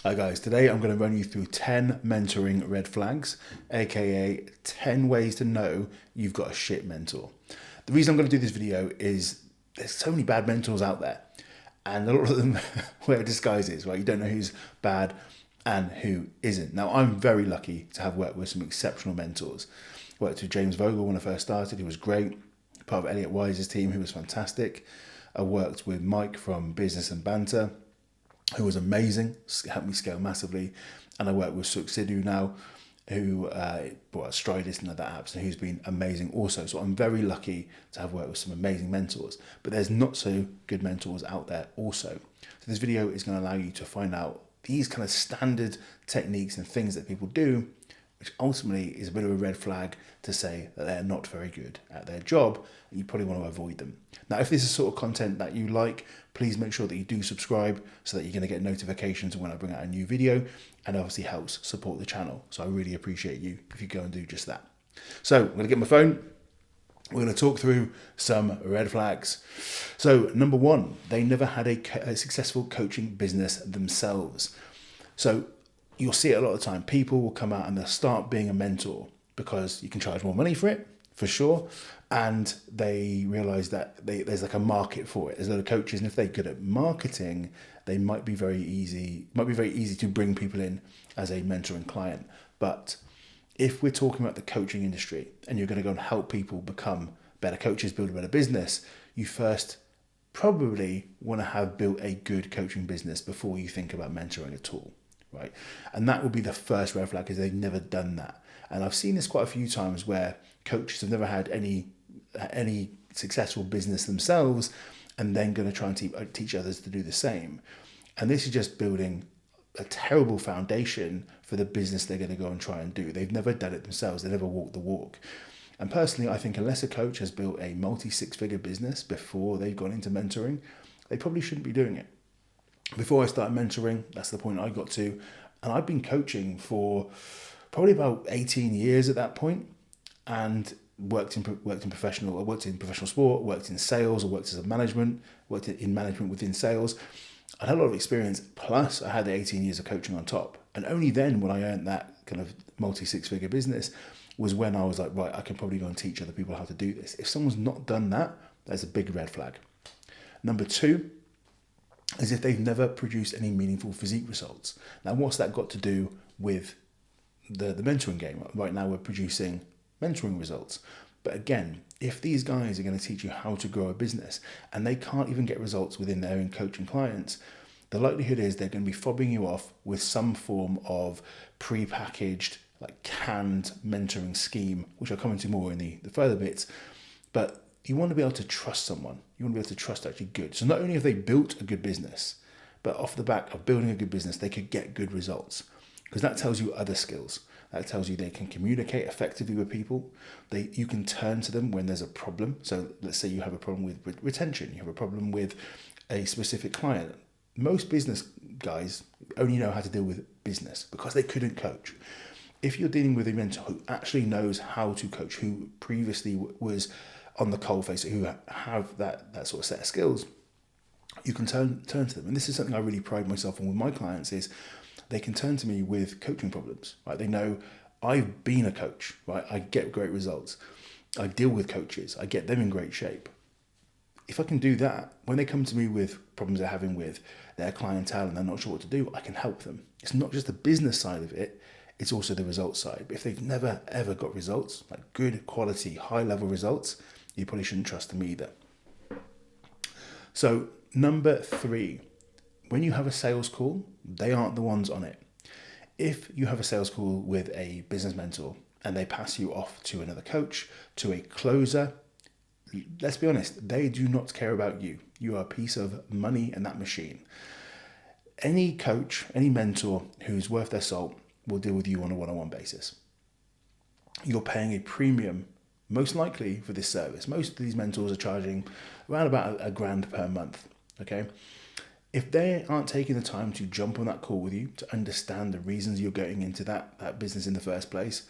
Hi guys, today I'm going to run you through 10 mentoring red flags, aka 10 ways to know you've got a shit mentor. The reason I'm going to do this video is there's so many bad mentors out there, and a lot of them wear disguises, right? You don't know who's bad and who isn't. Now, I'm very lucky to have worked with some exceptional mentors. Worked with James Vogel when I first started, he was great. Part of Elliot Wise's team, who was fantastic. I worked with Mike from Business and Banter, who was amazing, helped me scale massively. And I work with Succedu now, who brought out Stridus and other apps, and who's been amazing also. So I'm very lucky to have worked with some amazing mentors, but there's not so good mentors out there also. So this video is going to allow you to find out these kind of standard techniques and things that people do, which ultimately is a bit of a red flag to say that they're not very good at their job, and you probably want to avoid them. Now, if this is sort of content that you like, please make sure that you do subscribe so that you're going to get notifications when I bring out a new video, and obviously helps support the channel. So I really appreciate you if you go and do just that. So I'm going to get my phone. We're going to talk through some red flags. So number one, they never had a successful coaching business themselves. So you'll see it a lot of the time. People will come out and they'll start being a mentor because you can charge more money for it, for sure. And they realize that there's like a market for it. There's a lot of coaches, and if they're good at marketing, they might be very easy to bring people in as a mentoring client. But if we're talking about the coaching industry and you're going to go and help people become better coaches, build a better business, you first probably want to have built a good coaching business before you think about mentoring at all, right? And that would be the first red flag, is they've never done that. And I've seen this quite a few times where coaches have never had any successful business themselves, and then going to try and teach others to do the same. And this is just building a terrible foundation for the business they're going to go and try and do. They've never done it themselves. They never walked the walk. And personally, I think unless a coach has built a multi-six-figure business before they've gone into mentoring, they probably shouldn't be doing it. Before I started mentoring, that's the point I got to. And I've been coaching for probably about 18 years at that point, and worked in professional sport, worked in sales, or worked as a management, worked in management within sales. I had a lot of experience, plus I had the 18 years of coaching on top. And only then, when I earned that kind of multi-six-figure business, was when I was like, right, I can probably go and teach other people how to do this. If someone's not done that, that's a big red flag. Number two is if they've never produced any meaningful physique results. Now, what's that got to do with the mentoring game? Right now, we're producing mentoring results. But again, if these guys are going to teach you how to grow a business and they can't even get results within their own coaching clients, the likelihood is they're going to be fobbing you off with some form of pre-packaged, like canned mentoring scheme, which I'll come into more in the further bits. But you want to be able to trust someone. You want to be able to trust actually good. So not only have they built a good business, but off the back of building a good business, they could get good results, because that tells you other skills. That tells you they can communicate effectively with people. You can turn to them when there's a problem. So let's say you have a problem with retention. You have a problem with a specific client. Most business guys only know how to deal with business because they couldn't coach. If you're dealing with a mentor who actually knows how to coach, who previously was on the coalface, who have that sort of set of skills, you can turn to them. And this is something I really pride myself on with my clients, is they can turn to me with coaching problems, right? They know I've been a coach, right? I get great results. I deal with coaches. I get them in great shape. If I can do that, when they come to me with problems they're having with their clientele and they're not sure what to do, I can help them. It's not just the business side of it, it's also the results side. But if they've never, ever got results, like good quality, high level results, you probably shouldn't trust them either. So number three, when you have a sales call, they aren't the ones on it. If you have a sales call with a business mentor and they pass you off to another coach, to a closer, let's be honest, they do not care about you. You are a piece of money in that machine. Any coach, any mentor who's worth their salt will deal with you on a one-on-one basis. You're paying a premium, most likely, for this service. Most of these mentors are charging around about $1,000 per month, okay? If they aren't taking the time to jump on that call with you, to understand the reasons you're getting into that business in the first place,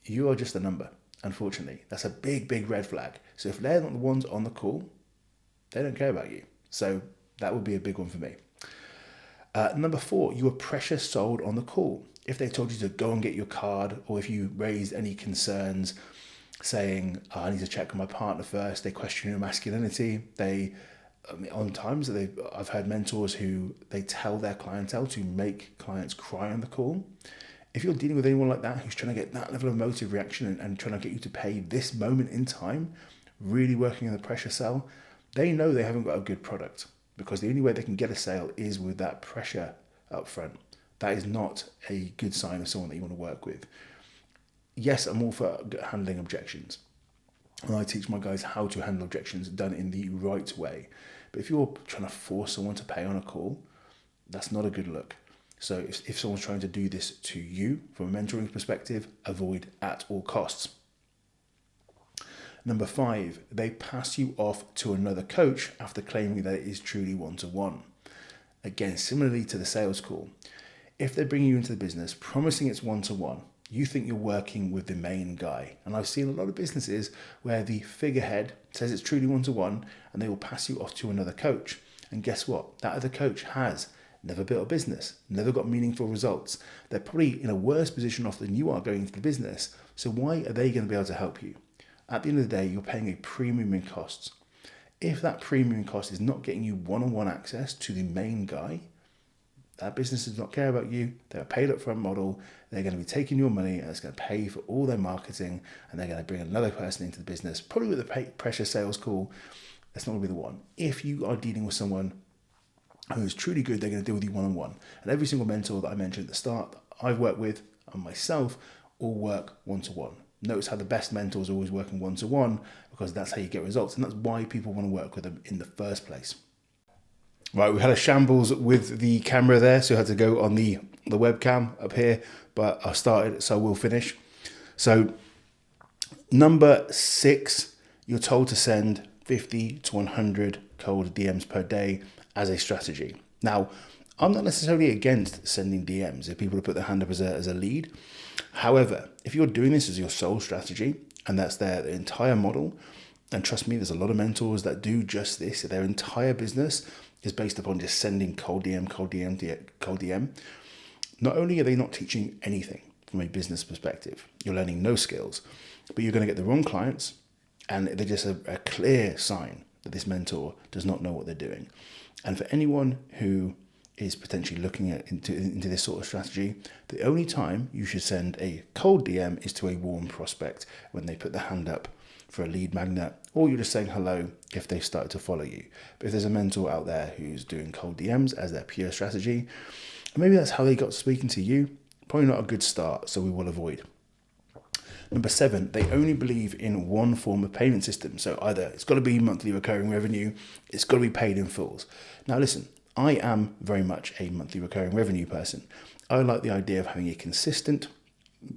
you are just a number, unfortunately. That's a big, big red flag. So if they're not the ones on the call, they don't care about you. So that would be a big one for me. Number 4, you were pressure sold on the call. If they told you to go and get your card, or if you raised any concerns saying, oh, I need to check on my partner first, they question your masculinity. On times I've heard mentors who they tell their clientele to make clients cry on the call. If you're dealing with anyone like that who's trying to get that level of emotive reaction and trying to get you to pay this moment in time, really working in the pressure sell, they know they haven't got a good product, because the only way they can get a sale is with that pressure up front. That is not a good sign of someone that you want to work with. Yes, I'm all for handling objections, and I teach my guys how to handle objections done in the right way. But if you're trying to force someone to pay on a call, that's not a good look. So if someone's trying to do this to you from a mentoring perspective, avoid at all costs. Number 5, they pass you off to another coach after claiming that it is truly one-to-one. Again, similarly to the sales call, if they bring you into the business promising it's one-to-one, you think you're working with the main guy. And I've seen a lot of businesses where the figurehead says it's truly one-to-one and they will pass you off to another coach. And guess what? That other coach has never built a business, never got meaningful results. They're probably in a worse position off than you are going into the business. So why are they going to be able to help you? At the end of the day, you're paying a premium in costs. If that premium cost is not getting you one-on-one access to the main guy, that business does not care about you. They're a paid upfront model. They're going to be taking your money and it's going to pay for all their marketing, and they're going to bring another person into the business, probably with a pressure sales call. That's not going to be the one. If you are dealing with someone who is truly good, they're going to deal with you one-on-one. And every single mentor that I mentioned at the start that I've worked with and myself all work one-to-one. Notice how the best mentors are always working one-to-one, because that's how you get results. And that's why people want to work with them in the first place. Right, we had a shambles with the camera there, so I had to go on the webcam up here, but I started, so we'll finish. So number 6, you're told to send 50 to 100 cold DMs per day as a strategy. Now, I'm not necessarily against sending DMs if people put their hand up as a lead. However, if you're doing this as your sole strategy and that's their entire model, and trust me, there's a lot of mentors that do just this, their entire business is based upon just sending cold DM, cold DM, cold DM. Not only are they not teaching anything from a business perspective, you're learning no skills, but you're going to get the wrong clients, and they're just a clear sign that this mentor does not know what they're doing. And for anyone who is potentially looking into this sort of strategy, the only time you should send a cold DM is to a warm prospect when they put their hand up for a lead magnet, or you're just saying hello if they've started to follow you. But if there's a mentor out there who's doing cold DMs as their pure strategy, and maybe that's how they got speaking to you, probably not a good start, so we will avoid. Number 7, they only believe in one form of payment system. So either it's got to be monthly recurring revenue, it's got to be paid in fulls. Now listen, I am very much a monthly recurring revenue person. I like the idea of having a consistent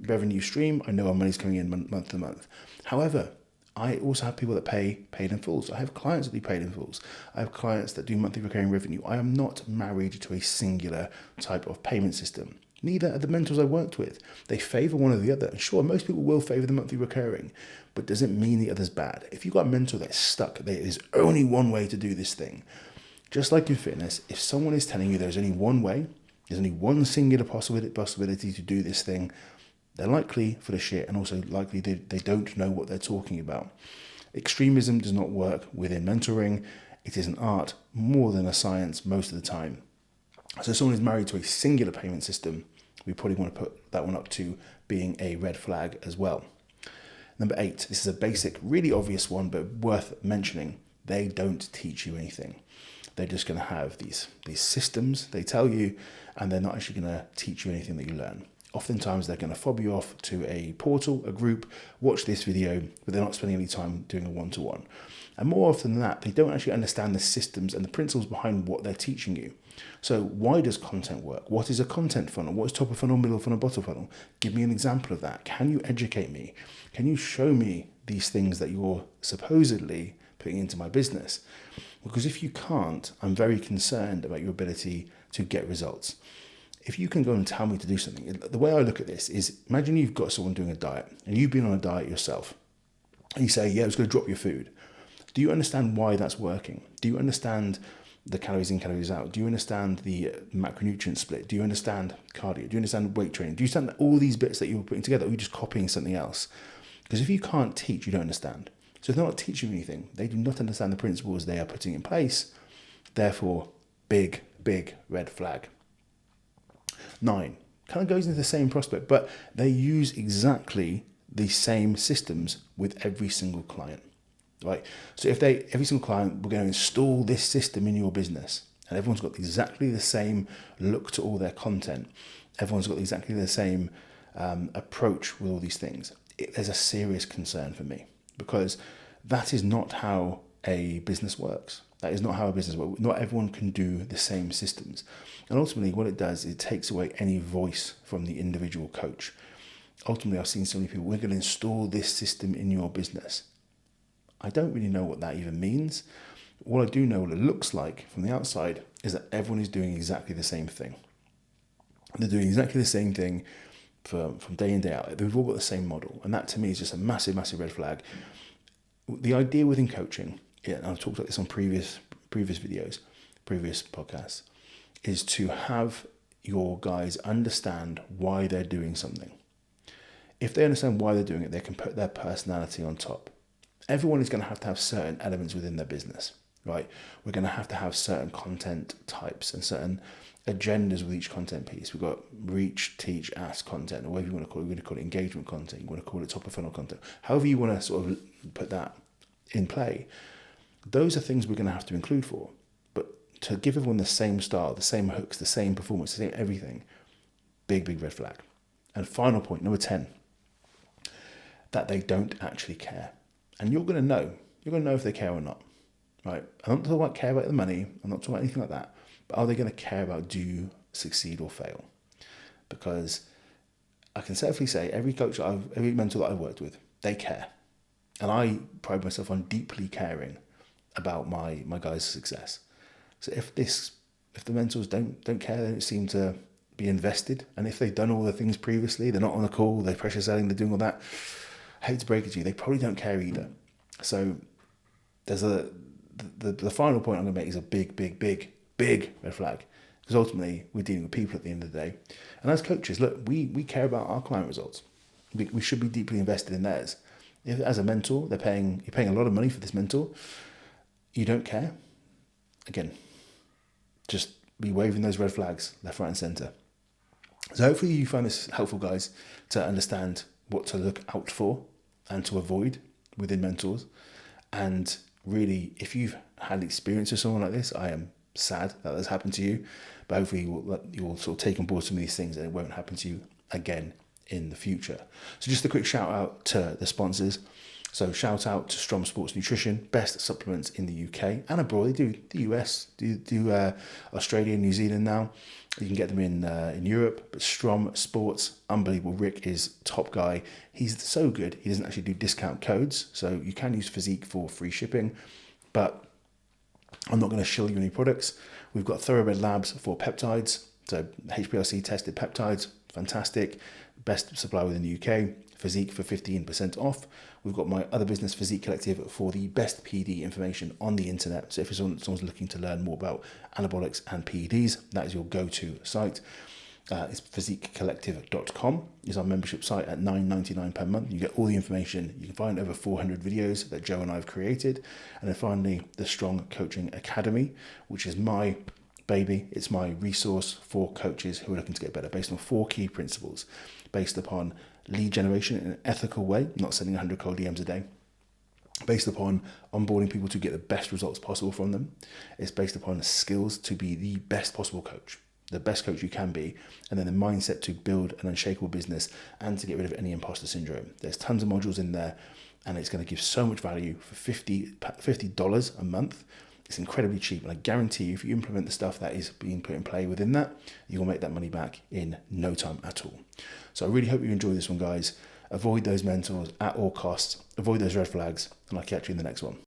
revenue stream. I know our money's coming in month to month. However, I also have people that pay paid in fulls. I have clients that do paid in fulls. I have clients that do monthly recurring revenue. I am not married to a singular type of payment system. Neither are the mentors I worked with. They favor one or the other. And sure, most people will favor the monthly recurring, but does it mean the other's bad? If you've got a mentor that's stuck, there's only one way to do this thing. Just like in fitness, if someone is telling you there's only one way, there's only one singular possibility to do this thing, they're likely full of shit, and also likely they don't know what they're talking about. Extremism does not work within mentoring. It is an art more than a science most of the time. So if someone is married to a singular payment system, we probably want to put that one up to being a red flag as well. Number 8, this is a basic, really obvious one, but worth mentioning. They don't teach you anything. They're just going to have these systems they tell you, and they're not actually going to teach you anything that you learn. Oftentimes they're going to fob you off to a portal, a group, watch this video, but they're not spending any time doing a one-to-one. And more often than that, they don't actually understand the systems and the principles behind what they're teaching you. So why does content work? What is a content funnel? What is top of funnel, middle funnel, bottom funnel? Give me an example of that. Can you educate me? Can you show me these things that you're supposedly putting into my business? Because if you can't, I'm very concerned about your ability to get results. If you can go and tell me to do something, the way I look at this is, imagine you've got someone doing a diet and you've been on a diet yourself. And you say, yeah, it's going to drop your food. Do you understand why that's working? Do you understand the calories in, calories out? Do you understand the macronutrient split? Do you understand cardio? Do you understand weight training? Do you understand all these bits that you're putting together, or are you just copying something else? Because if you can't teach, you don't understand. So if they're not teaching you anything, they do not understand the principles they are putting in place. Therefore, big, big red flag. 9, kind of goes into the same prospect, but they use exactly the same systems with every single client, right? So if every single client, we're going to install this system in your business, and everyone's got exactly the same look to all their content, everyone's got exactly the same approach with all these things, there's a serious concern for me, because that is not how a business works. That is not how a business works. Not everyone can do the same systems. And ultimately what it does, it takes away any voice from the individual coach. Ultimately, I've seen so many people, we're going to install this system in your business. I don't really know what that even means. All I do know, what it looks like from the outside, is that everyone is doing exactly the same thing. They're doing exactly the same thing from day in, day out. They've all got the same model. And that to me is just a massive, massive red flag. The idea within coaching, and I've talked about this on previous videos, previous podcasts, is to have your guys understand why they're doing something. If they understand why they're doing it, they can put their personality on top. Everyone is going to have certain elements within their business, right? We're going to have certain content types and certain agendas with each content piece. We've got reach, teach, ask content, or whatever you want to call it. We're going to call it engagement content. You want to call it top of funnel content. However you want to sort of put that in play, those are things we're going to have to include for. But to give everyone the same style, the same hooks, the same performance, the same everything, big, big red flag. And final point, number 10, that they don't actually care. And you're going to know if they care or not, right? I'm not talking about care about the money. I'm not talking about anything like that. But are they going to care about, do you succeed or fail? Because I can safely say every coach, every mentor that I've worked with, they care. And I pride myself on deeply caring about my guys' success. So if the mentors don't care, they don't seem to be invested. And if they've done all the things previously, they're not on the call, they're pressure selling, they're doing all that, I hate to break it to you, they probably don't care either. So there's the final point I'm going to make is a big, big, big, big red flag. Because ultimately, we're dealing with people at the end of the day. And as coaches, look, we care about our client results. We should be deeply invested in theirs. If as a mentor, you're paying a lot of money for this mentor, you don't care, again, just be waving those red flags left, right, and center. So hopefully you find this helpful, guys, to understand what to look out for and to avoid within mentors. And really, if you've had experience with someone like this, I am sad that that's happened to you, but hopefully you'll sort of take on board some of these things and it won't happen to you again in the future. So just a quick shout out to the sponsors. So shout out to Strom Sports Nutrition, best supplements in the UK and abroad. They do the US, do Australia, New Zealand now. You can get them in Europe. But Strom Sports, unbelievable. Rick is top guy. He's so good. He doesn't actually do discount codes, so you can use Physique for free shipping. But I'm not going to shill you any products. We've got Thoroughbred Labs for peptides, so HPLC tested peptides, fantastic. Best supplier within the UK. Physique for 15% off. We've got my other business, Physique Collective, for the best PD information on the internet. So if someone's looking to learn more about anabolics and PEDs, that is your go-to site. It's physiquecollective.com is our membership site at $9.99 per month. You get all the information. You can find over 400 videos that Joe and I have created. And then finally, the Strong Coaching Academy, which is my baby. It's my resource for coaches who are looking to get better based on 4 key principles, based upon lead generation in an ethical way, not sending 100 cold DMs a day, based upon onboarding people to get the best results possible from them. It's based upon skills to be the best possible coach, the best coach you can be, and then the mindset to build an unshakable business and to get rid of any imposter syndrome. There's tons of modules in there, and it's going to give so much value for $50 a month. It's incredibly cheap, and I guarantee you, if you implement the stuff that is being put in play within that, you will make that money back in no time at all. So I really hope you enjoy this one, guys. Avoid those mentors at all costs. Avoid those red flags, and I'll catch you in the next one.